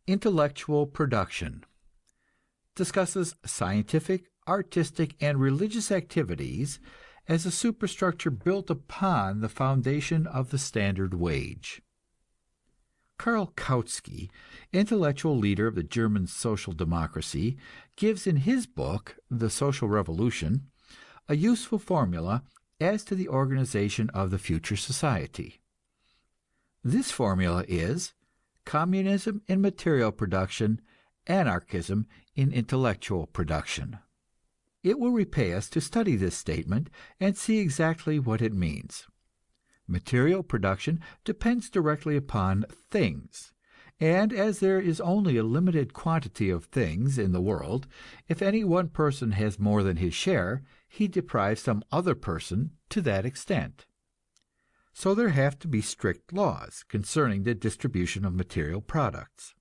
Intellectual production discusses scientific, artistic, and religious activities as a superstructure built upon the foundation of the standard wage. Karl Kautsky, intellectual leader of the German social democracy, gives in his book, The Social Revolution, a useful formula as to the organization of the future society. This formula is communism in material production, anarchism in intellectual production. It will repay us to study this statement and see exactly what it means. Material production depends directly upon things, and as there is only a limited quantity of things in the world, if any one person has more than his share, he deprives some other person to that extent. So there have to be strict laws concerning the distribution of material products.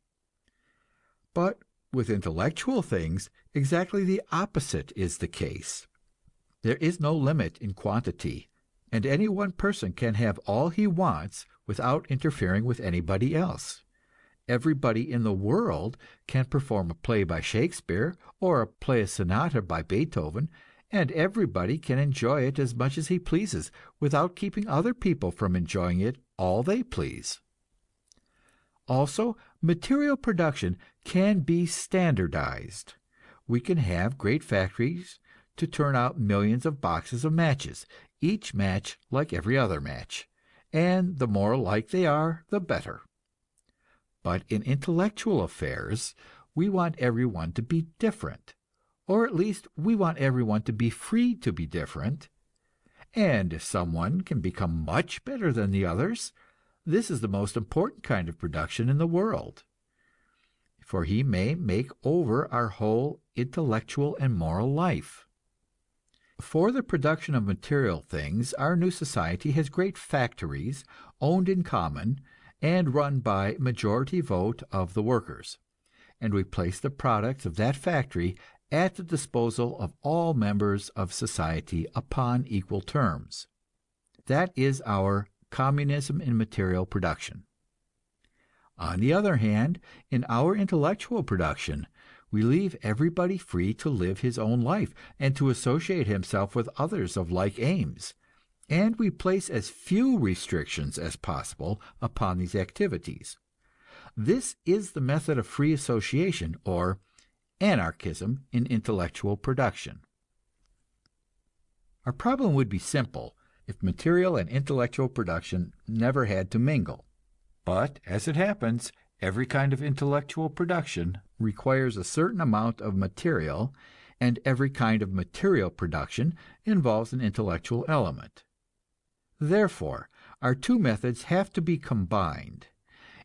But with intellectual things, exactly the opposite is the case. There is no limit in quantity, and any one person can have all he wants without interfering with anybody else. Everybody in the world can perform a play by Shakespeare or play a sonata by Beethoven, and everybody can enjoy it as much as he pleases, without keeping other people from enjoying it all they please. Also, material production can be standardized. We can have great factories to turn out millions of boxes of matches, each match like every other match, and the more alike they are, the better. But in intellectual affairs, we want everyone to be different, or at least we want everyone to be free to be different. And if someone can become much better than the others, this is the most important kind of production in the world, for he may make over our whole intellectual and moral life. For the production of material things, our new society has great factories, owned in common, and run by majority vote of the workers, and we place the products of that factory at the disposal of all members of society upon equal terms. That is our communism in material production. On the other hand, in our intellectual production, we leave everybody free to live his own life and to associate himself with others of like aims, and we place as few restrictions as possible upon these activities. This is the method of free association, or anarchism in intellectual production. Our problem would be simple if material and intellectual production never had to mingle. But as it happens, every kind of intellectual production requires a certain amount of material, and every kind of material production involves an intellectual element. Therefore, our two methods have to be combined,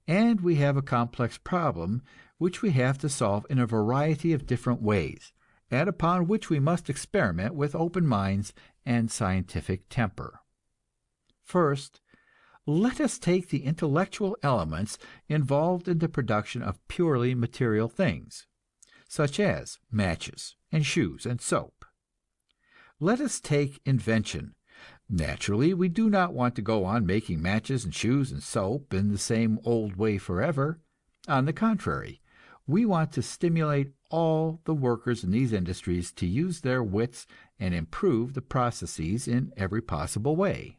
and we have a complex problem which we have to solve in a variety of different ways, and upon which we must experiment with open minds and scientific temper. First, let us take the intellectual elements involved in the production of purely material things, such as matches and shoes and soap. Let us take invention. Naturally, we do not want to go on making matches and shoes and soap in the same old way forever. On the contrary, we want to stimulate all the workers in these industries to use their wits and improve the processes in every possible way.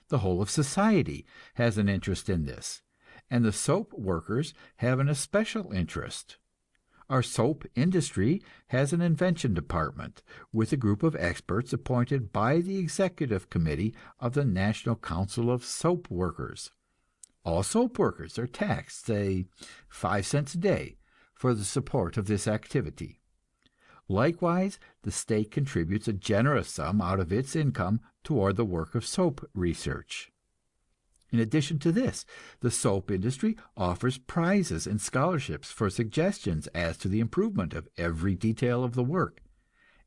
The whole of society has an interest in this, and the soap workers have an especial interest. Our soap industry has an invention department, with a group of experts appointed by the executive committee of the National Council of Soap Workers. All soap workers are taxed, say, 5 cents a day for the support of this activity. Likewise, the state contributes a generous sum out of its income toward the work of soap research. In addition to this, the soap industry offers prizes and scholarships for suggestions as to the improvement of every detail of the work.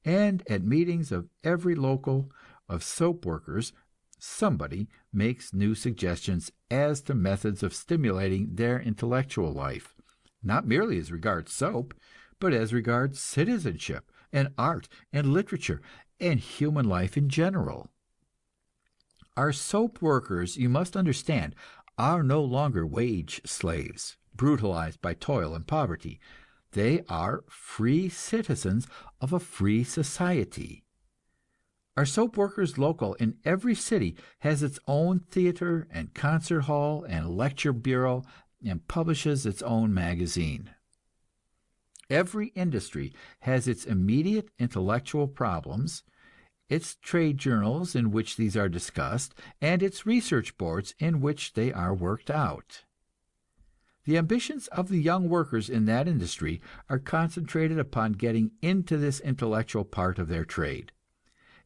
And at meetings of every local of soap workers, somebody makes new suggestions as to methods of stimulating their intellectual life, not merely as regards soap, but as regards citizenship and art and literature and human life in general. Our soap workers, you must understand, are no longer wage slaves, brutalized by toil and poverty. They are free citizens of a free society. Our soap workers local in every city has its own theater and concert hall and lecture bureau and publishes its own magazine. Every industry has its immediate intellectual problems, its trade journals in which these are discussed, and its research boards in which they are worked out. The ambitions of the young workers in that industry are concentrated upon getting into this intellectual part of their trade.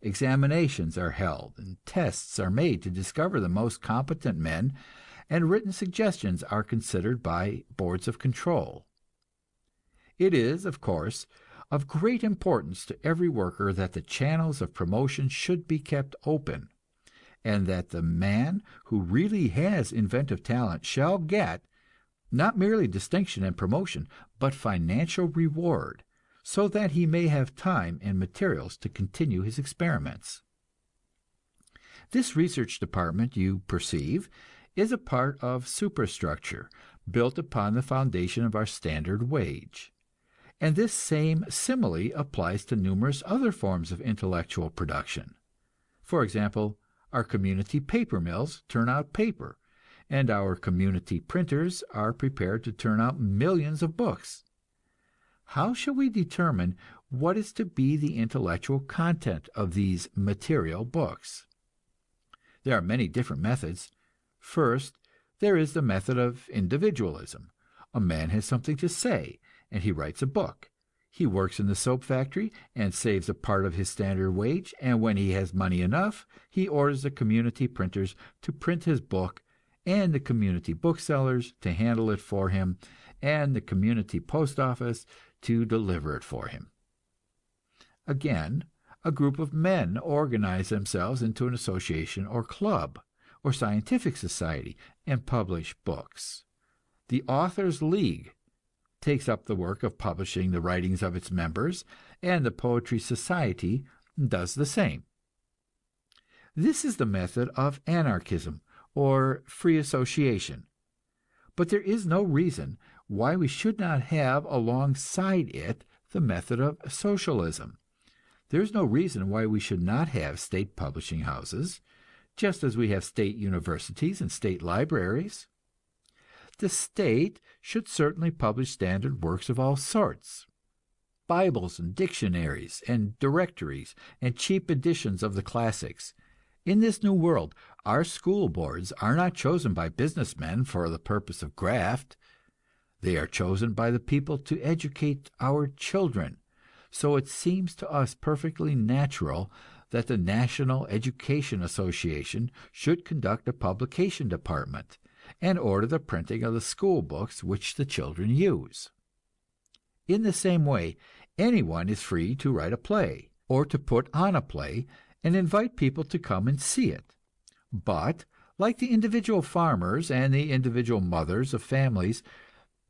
Examinations are held, and tests are made to discover the most competent men, and written suggestions are considered by boards of control. It is, of course, of great importance to every worker that the channels of promotion should be kept open, and that the man who really has inventive talent shall get, not merely distinction and promotion, but financial reward, so that he may have time and materials to continue his experiments. This research department, you perceive, is a part of superstructure built upon the foundation of our standard wage. And this same simile applies to numerous other forms of intellectual production. For example, our community paper mills turn out paper, and our community printers are prepared to turn out millions of books. How shall we determine what is to be the intellectual content of these material books? There are many different methods. First, there is the method of individualism. A man has something to say, and he writes a book. He works in the soap factory and saves a part of his standard wage, and when he has money enough, he orders the community printers to print his book, and the community booksellers to handle it for him, and the community post office to deliver it for him. Again, a group of men organize themselves into an association or club or scientific society and publish books. The Authors League takes up the work of publishing the writings of its members, and the Poetry Society does the same. This is the method of anarchism or free association. But there is no reason why we should not have alongside it the method of socialism. There is no reason why we should not have state publishing houses, just as we have state universities and state libraries. The state should certainly publish standard works of all sorts, Bibles and dictionaries and directories and cheap editions of the classics. In this new world, our school boards are not chosen by businessmen for the purpose of graft. They are chosen by the people to educate our children. So it seems to us perfectly natural that the National Education Association should conduct a publication department and order the printing of the school books which the children use. In the same way, anyone is free to write a play, or to put on a play and invite people to come and see it. But, like the individual farmers and the individual mothers of families,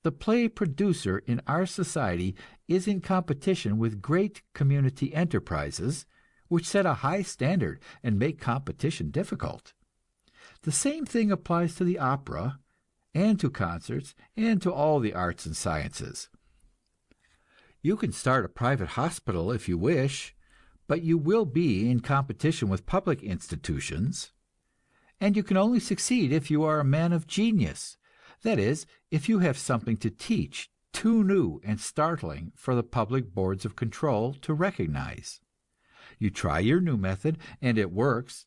the play producer in our society is in competition with great community enterprises, which set a high standard and make competition difficult. The same thing applies to the opera, and to concerts, and to all the arts and sciences. You can start a private hospital if you wish, but you will be in competition with public institutions. And you can only succeed if you are a man of genius. That is, if you have something to teach too new and startling for the public boards of control to recognize. You try your new method, and it works,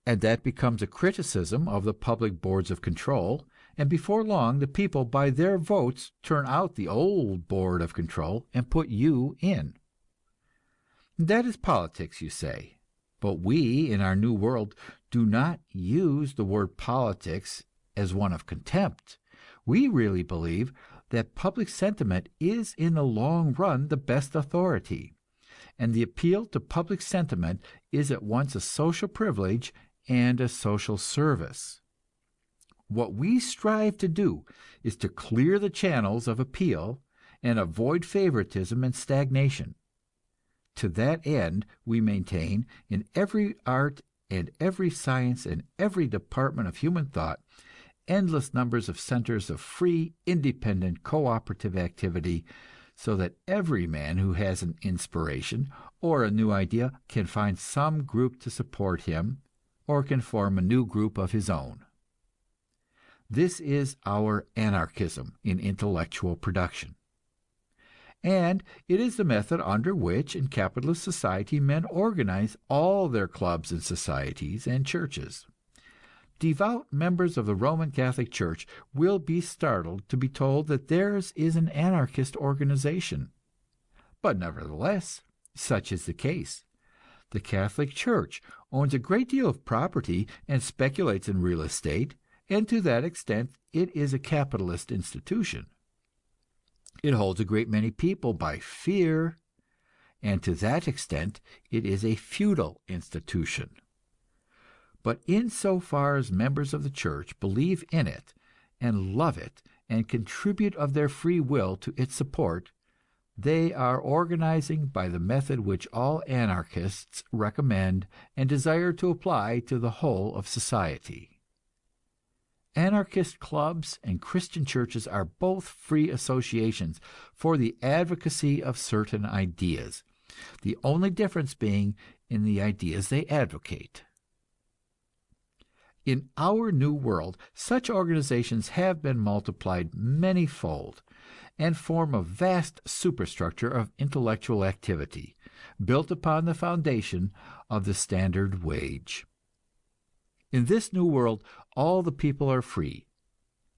and that becomes a criticism of the public boards of control, and before long the people by their votes turn out the old board of control and put you in. That is politics, you say. But we, in our new world, do not use the word politics as one of contempt. We really believe that public sentiment is in the long run the best authority, and the appeal to public sentiment is at once a social privilege and a social service. What we strive to do is to clear the channels of appeal and avoid favoritism and stagnation. To that end, we maintain in every art and every science and every department of human thought endless numbers of centers of free, independent, cooperative activity, so that every man who has an inspiration or a new idea can find some group to support him, or can form a new group of his own. This is our anarchism in intellectual production. And it is the method under which in capitalist society men organize all their clubs and societies and churches. Devout members of the Roman Catholic Church will be startled to be told that theirs is an anarchist organization. But nevertheless, such is the case. The Catholic Church owns a great deal of property and speculates in real estate, and to that extent it is a capitalist institution. It holds a great many people by fear, and to that extent it is a feudal institution. But insofar as members of the church believe in it and love it and contribute of their free will to its support, they are organizing by the method which all anarchists recommend and desire to apply to the whole of society. Anarchist clubs and Christian churches are both free associations for the advocacy of certain ideas, the only difference being in the ideas they advocate. In our new world, such organizations have been multiplied many-fold and form a vast superstructure of intellectual activity, built upon the foundation of the standard wage. In this new world, all the people are free.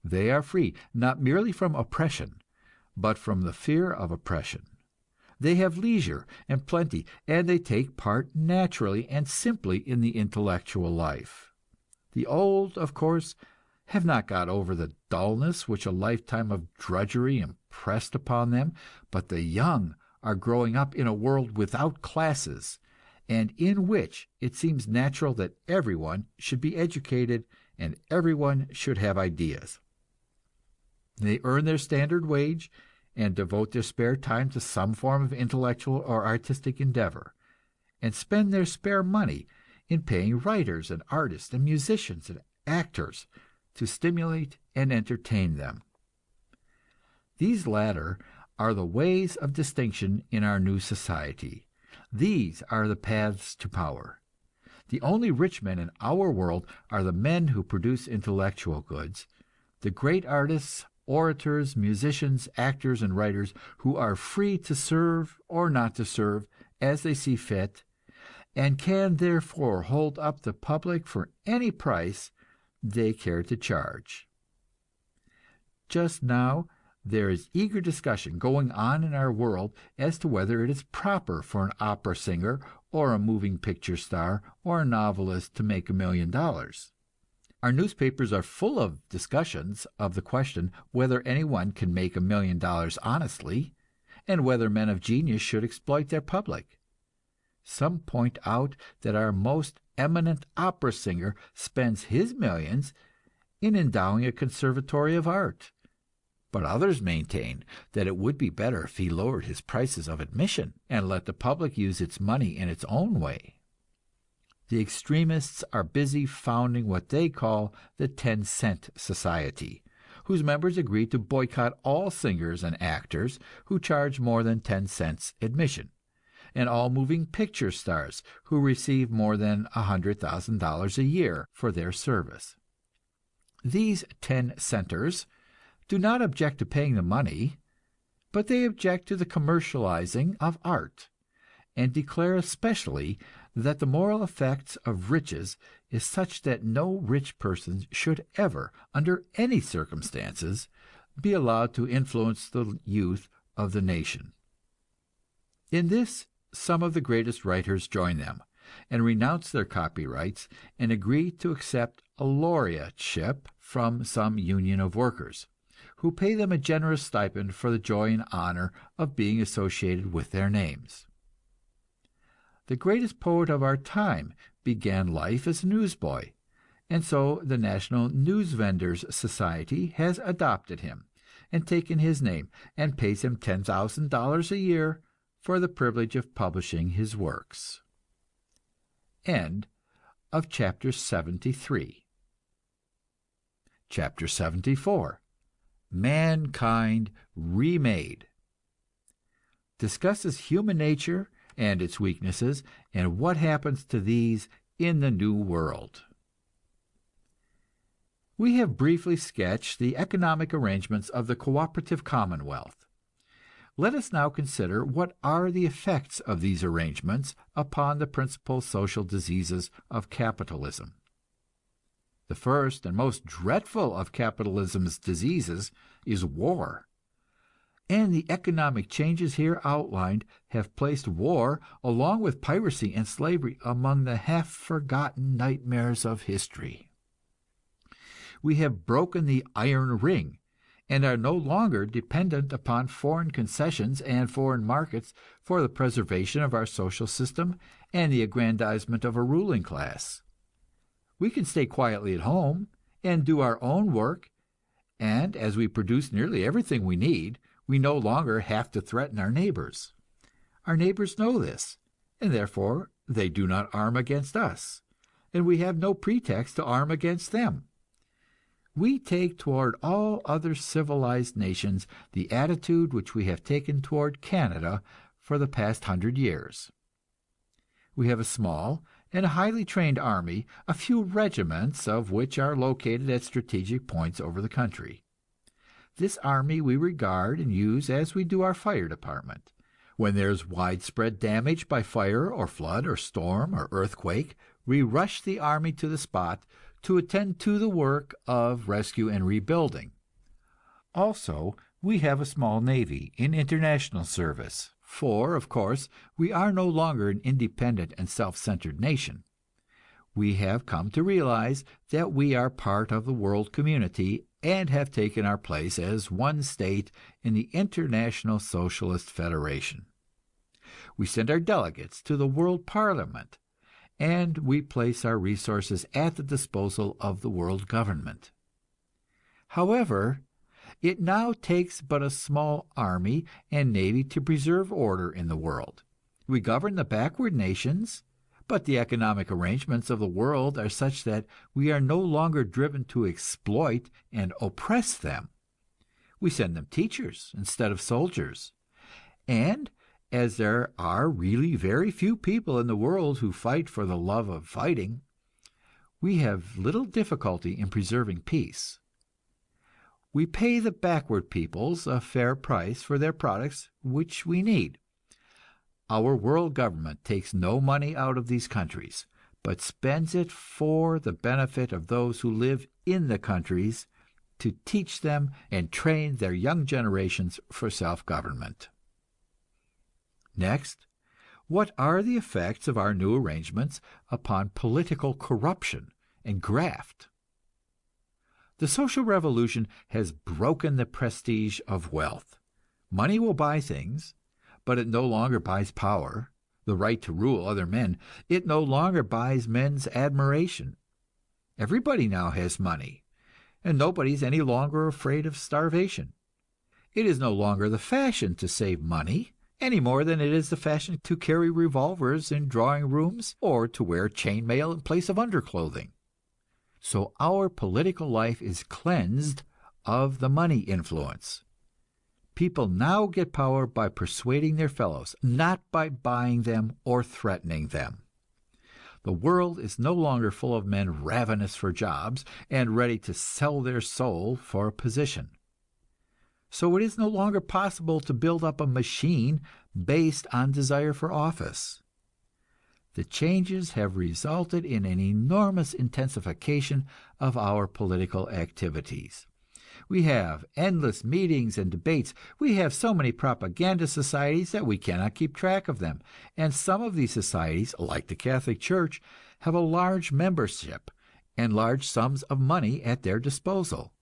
They are free, not merely from oppression, but from the fear of oppression. They have leisure and plenty, and they take part naturally and simply in the intellectual life. The old, of course, have not got over the dullness which a lifetime of drudgery impressed upon them, but the young are growing up in a world without classes, and in which it seems natural that everyone should be educated and everyone should have ideas. They earn their standard wage and devote their spare time to some form of intellectual or artistic endeavor, and spend their spare money in paying writers and artists and musicians and actors to stimulate and entertain them. These latter are the ways of distinction in our new society. These are the paths to power. The only rich men in our world are the men who produce intellectual goods, the great artists, orators, musicians, actors, and writers who are free to serve or not to serve as they see fit, and can therefore hold up the public for any price they care to charge. Just now there is eager discussion going on in our world as to whether it is proper for an opera singer or a moving picture star or a novelist to make $1 million. Our newspapers are full of discussions of the question whether anyone can make $1 million honestly, and whether men of genius should exploit their public. Some point out that our most eminent opera singer spends his millions in endowing a conservatory of art, but others maintain that it would be better if he lowered his prices of admission and let the public use its money in its own way. The extremists are busy founding what they call the 10-cent Society, whose members agree to boycott all singers and actors who charge more than 10 cents admission, and all moving picture stars who receive more than $100,000 a year for their service. These 10-centers do not object to paying the money, but they object to the commercializing of art, and declare especially that the moral effects of riches is such that no rich person should ever, under any circumstances, be allowed to influence the youth of the nation. In this, some of the greatest writers join them, and renounce their copyrights, and agree to accept a laureateship from some union of workers, who pay them a generous stipend for the joy and honor of being associated with their names. The greatest poet of our time began life as a newsboy, and so the National Newsvendors' Society has adopted him, and taken his name, and pays him $10,000 a year for the privilege of publishing his works. End of chapter 73. Chapter 74, Mankind Remade, discusses human nature and its weaknesses and what happens to these in the new world. We have briefly sketched the economic arrangements of the cooperative commonwealth. Let us now consider what are the effects of these arrangements upon the principal social diseases of capitalism. The first and most dreadful of capitalism's diseases is war, and the economic changes here outlined have placed war, along with piracy and slavery, among the half-forgotten nightmares of history. We have broken the iron ring, and are no longer dependent upon foreign concessions and foreign markets for the preservation of our social system and the aggrandizement of a ruling class. We can stay quietly at home and do our own work, and as we produce nearly everything we need, we no longer have to threaten our neighbors. Our neighbors know this, and therefore they do not arm against us, and we have no pretext to arm against them. We take toward all other civilized nations the attitude which we have taken toward Canada for the past 100 years. We have a small and a highly trained army, a few regiments of which are located at strategic points over the country. This army we regard and use as we do our fire department. When there is widespread damage by fire or flood or storm or earthquake, we rush the army to the spot to attend to the work of rescue and rebuilding. Also, we have a small navy in international service, for, of course, we are no longer an independent and self-centered nation. We have come to realize that we are part of the world community and have taken our place as one state in the International Socialist Federation. We send our delegates to the World Parliament, and we place our resources at the disposal of the world government. However, it now takes but a small army and navy to preserve order in the world. We govern the backward nations, but the economic arrangements of the world are such that we are no longer driven to exploit and oppress them. We send them teachers instead of soldiers, and as there are really very few people in the world who fight for the love of fighting, we have little difficulty in preserving peace. We pay the backward peoples a fair price for their products which we need. Our world government takes no money out of these countries, but spends it for the benefit of those who live in the countries, to teach them and train their young generations for self-government. Next, what are the effects of our new arrangements upon political corruption and graft? The social revolution has broken the prestige of wealth. Money will buy things, but it no longer buys power, the right to rule other men. It no longer buys men's admiration. Everybody now has money, and nobody is any longer afraid of starvation. It is no longer the fashion to save money, any more than it is the fashion to carry revolvers in drawing rooms or to wear chainmail in place of underclothing. So our political life is cleansed of the money influence. People now get power by persuading their fellows, not by buying them or threatening them. The world is no longer full of men ravenous for jobs and ready to sell their soul for a position. So it is no longer possible to build up a machine based on desire for office. The changes have resulted in an enormous intensification of our political activities. We have endless meetings and debates. We have so many propaganda societies that we cannot keep track of them. And some of these societies, like the Catholic Church, have a large membership and large sums of money at their disposal.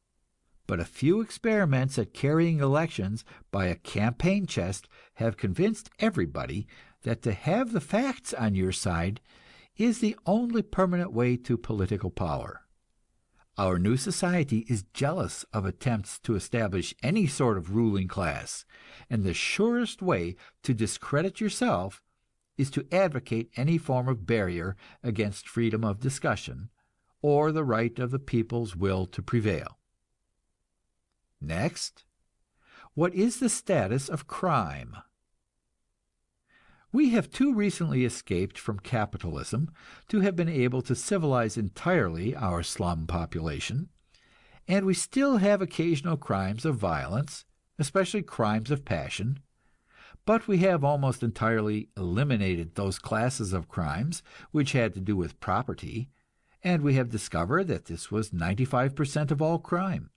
But a few experiments at carrying elections by a campaign chest have convinced everybody that to have the facts on your side is the only permanent way to political power. Our new society is jealous of attempts to establish any sort of ruling class, and the surest way to discredit yourself is to advocate any form of barrier against freedom of discussion, or the right of the people's will to prevail. Next, what is the status of crime? We have too recently escaped from capitalism to have been able to civilize entirely our slum population, and we still have occasional crimes of violence, especially crimes of passion, but we have almost entirely eliminated those classes of crimes which had to do with property, and we have discovered that this was 95% of all crime.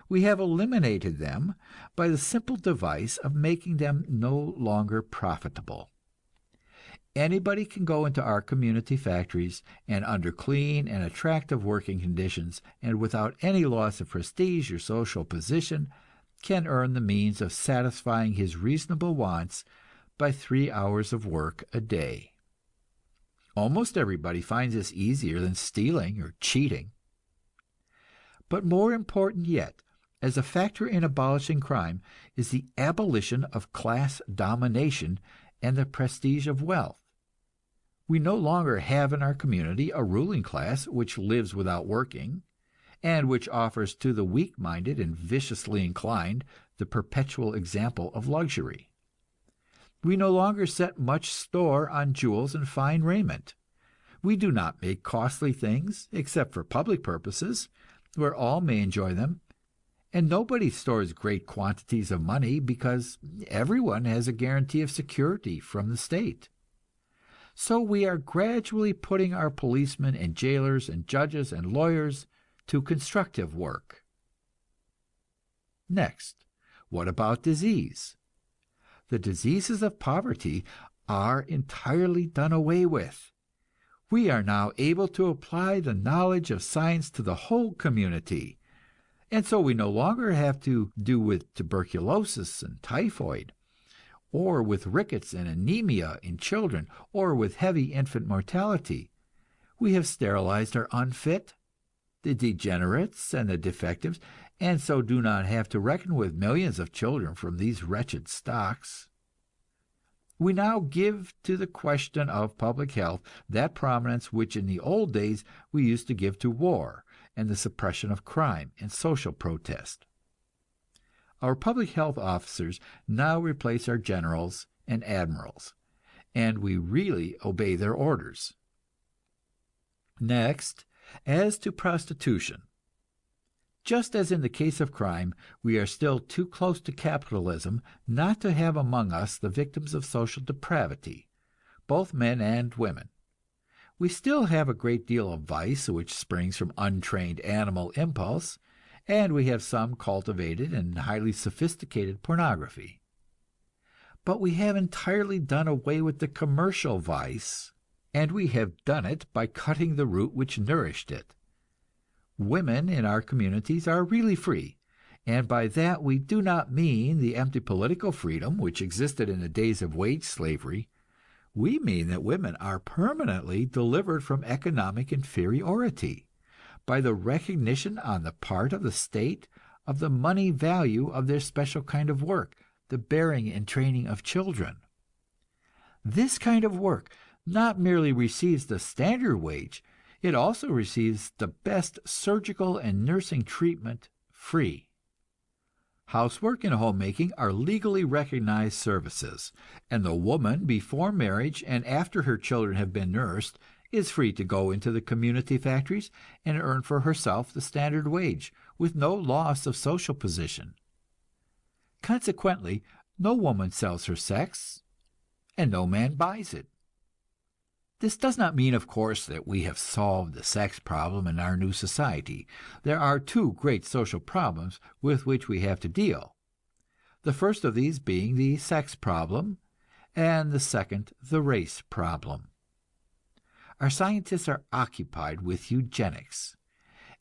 We have eliminated them by the simple device of making them no longer profitable. Anybody can go into our community factories, and under clean and attractive working conditions, and without any loss of prestige or social position, can earn the means of satisfying his reasonable wants by 3 hours of work a day. Almost everybody finds this easier than stealing or cheating. But more important yet, as a factor in abolishing crime, is the abolition of class domination and the prestige of wealth. We no longer have in our community a ruling class which lives without working, and which offers to the weak-minded and viciously inclined the perpetual example of luxury. We no longer set much store on jewels and fine raiment. We do not make costly things, except for public purposes, where all may enjoy them, and nobody stores great quantities of money because everyone has a guarantee of security from the state. So we are gradually putting our policemen and jailers and judges and lawyers to constructive work. Next, what about disease? The diseases of poverty are entirely done away with. We are now able to apply the knowledge of science to the whole community, and so we no longer have to do with tuberculosis and typhoid, or with rickets and anemia in children, or with heavy infant mortality. We have sterilized our unfit, the degenerates and the defectives, and so do not have to reckon with millions of children from these wretched stocks. We now give to the question of public health that prominence which in the old days we used to give to war and the suppression of crime and social protest. Our public health officers now replace our generals and admirals, and we really obey their orders. Next, as to prostitution. Just as in the case of crime, we are still too close to capitalism not to have among us the victims of social depravity, both men and women. We still have a great deal of vice which springs from untrained animal impulse, and we have some cultivated and highly sophisticated pornography. But we have entirely done away with the commercial vice, and we have done it by cutting the root which nourished it. Women in our communities are really free, and by that we do not mean the empty political freedom which existed in the days of wage slavery. We mean that women are permanently delivered from economic inferiority by the recognition on the part of the state of the money value of their special kind of work, the bearing and training of children. This kind of work not merely receives the standard wage, it also receives the best surgical and nursing treatment free. Housework and homemaking are legally recognized services, and the woman before marriage and after her children have been nursed is free to go into the community factories and earn for herself the standard wage, with no loss of social position. Consequently, no woman sells her sex, and no man buys it. This does not mean, of course, that we have solved the sex problem in our new society. There are two great social problems with which we have to deal. The first of these being the sex problem, and the second the race problem. Our scientists are occupied with eugenics,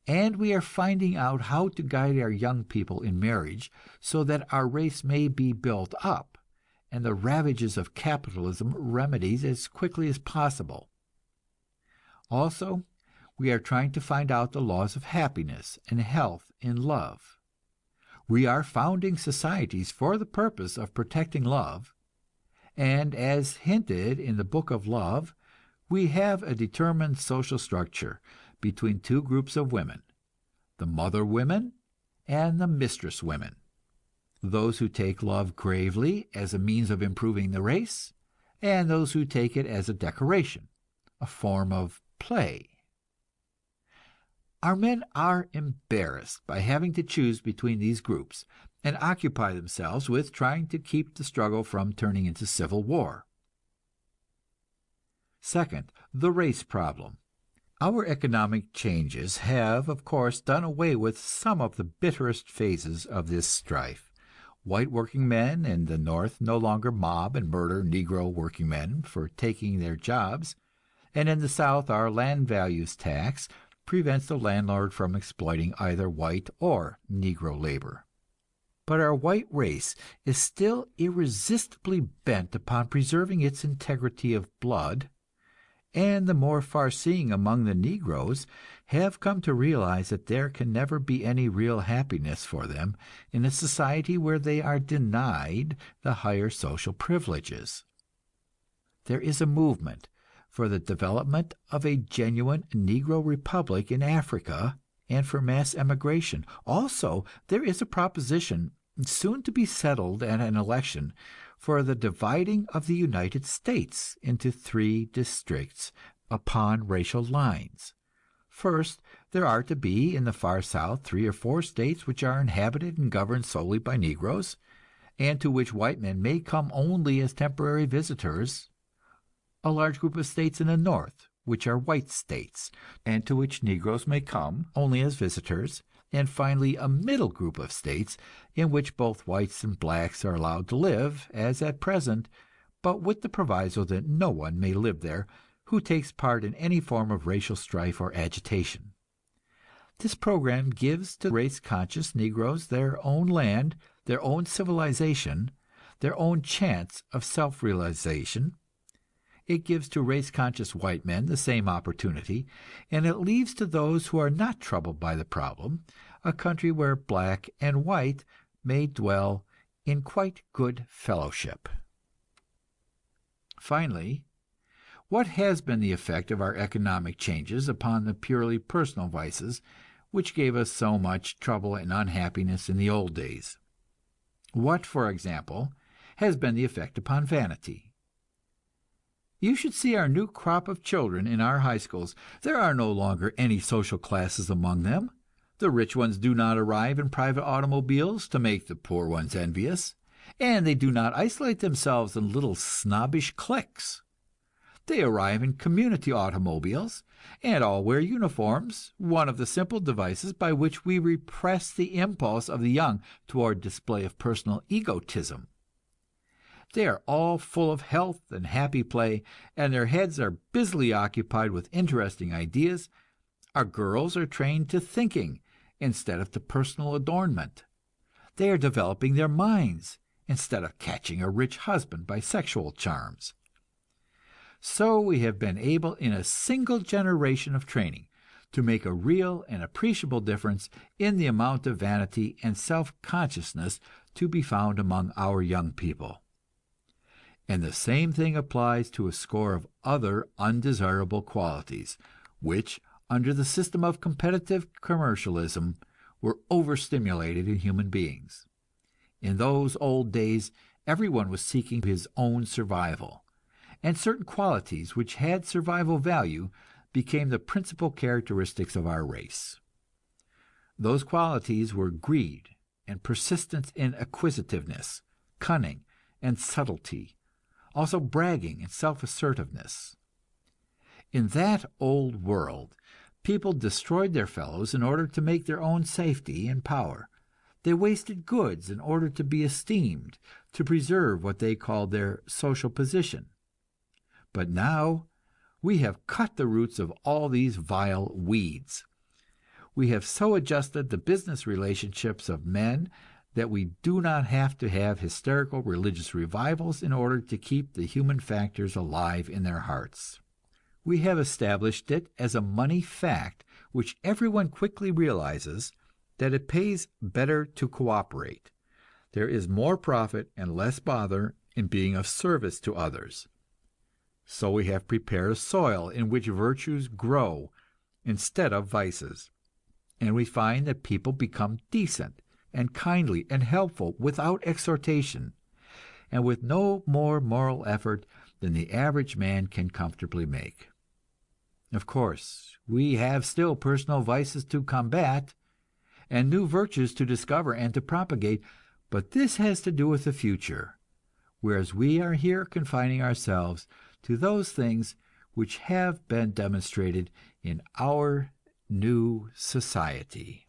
and we are finding out how to guide our young people in marriage so that our race may be built up and the ravages of capitalism remedied as quickly as possible. Also, we are trying to find out the laws of happiness and health in love. We are founding societies for the purpose of protecting love, and as hinted in the Book of Love, we have a determined social structure between two groups of women, the mother women and the mistress women, those who take love gravely as a means of improving the race, and those who take it as a decoration, a form of play. Our men are embarrassed by having to choose between these groups, and occupy themselves with trying to keep the struggle from turning into civil war. Second, the race problem. Our economic changes have, of course, done away with some of the bitterest phases of this strife. White working men in the North no longer mob and murder Negro working men for taking their jobs, and in the South our land values tax prevents the landlord from exploiting either white or Negro labor. But our white race is still irresistibly bent upon preserving its integrity of blood, and the more far-seeing among the Negroes have come to realize that there can never be any real happiness for them in a society where they are denied the higher social privileges. There is a movement for the development of a genuine Negro republic in Africa and for mass emigration. Also, there is a proposition, soon to be settled at an election, for the dividing of the United States into 3 districts upon racial lines. First, there are to be in the far South 3 or 4 states which are inhabited and governed solely by Negroes, and to which white men may come only as temporary visitors; a large group of states in the North which are white states, and to which Negroes may come only as visitors; and finally a middle group of states in which both whites and blacks are allowed to live, as at present, but with the proviso that no one may live there who takes part in any form of racial strife or agitation. This program gives to race-conscious Negroes their own land, their own civilization, their own chance of self-realization. It gives to race-conscious white men the same opportunity, and it leaves to those who are not troubled by the problem a country where black and white may dwell in quite good fellowship. Finally, what has been the effect of our economic changes upon the purely personal vices which gave us so much trouble and unhappiness in the old days? What, for example, has been the effect upon vanity? You should see our new crop of children in our high schools. There are no longer any social classes among them. The rich ones do not arrive in private automobiles to make the poor ones envious, and they do not isolate themselves in little snobbish cliques. They arrive in community automobiles, and all wear uniforms, one of the simple devices by which we repress the impulse of the young toward display of personal egotism. They are all full of health and happy play, and their heads are busily occupied with interesting ideas. Our girls are trained to thinking instead of to personal adornment. They are developing their minds instead of catching a rich husband by sexual charms. So we have been able in a single generation of training to make a real and appreciable difference in the amount of vanity and self-consciousness to be found among our young people. And the same thing applies to a score of other undesirable qualities, which, under the system of competitive commercialism, were overstimulated in human beings. In those old days, everyone was seeking his own survival, and certain qualities which had survival value became the principal characteristics of our race. Those qualities were greed and persistence in acquisitiveness, cunning and subtlety, also bragging and self-assertiveness. In that old world, people destroyed their fellows in order to make their own safety and power. They wasted goods in order to be esteemed, to preserve what they called their social position. But now we have cut the roots of all these vile weeds. We have so adjusted the business relationships of men that we do not have to have hysterical religious revivals in order to keep the human factors alive in their hearts. We have established it as a money fact which everyone quickly realizes that it pays better to cooperate. There is more profit and less bother in being of service to others. So we have prepared a soil in which virtues grow instead of vices. and we find that people become decent and kindly and helpful without exhortation, and with no more moral effort than the average man can comfortably make. Of course, we have still personal vices to combat, and new virtues to discover and to propagate, but this has to do with the future, whereas we are here confining ourselves to those things which have been demonstrated in our new society.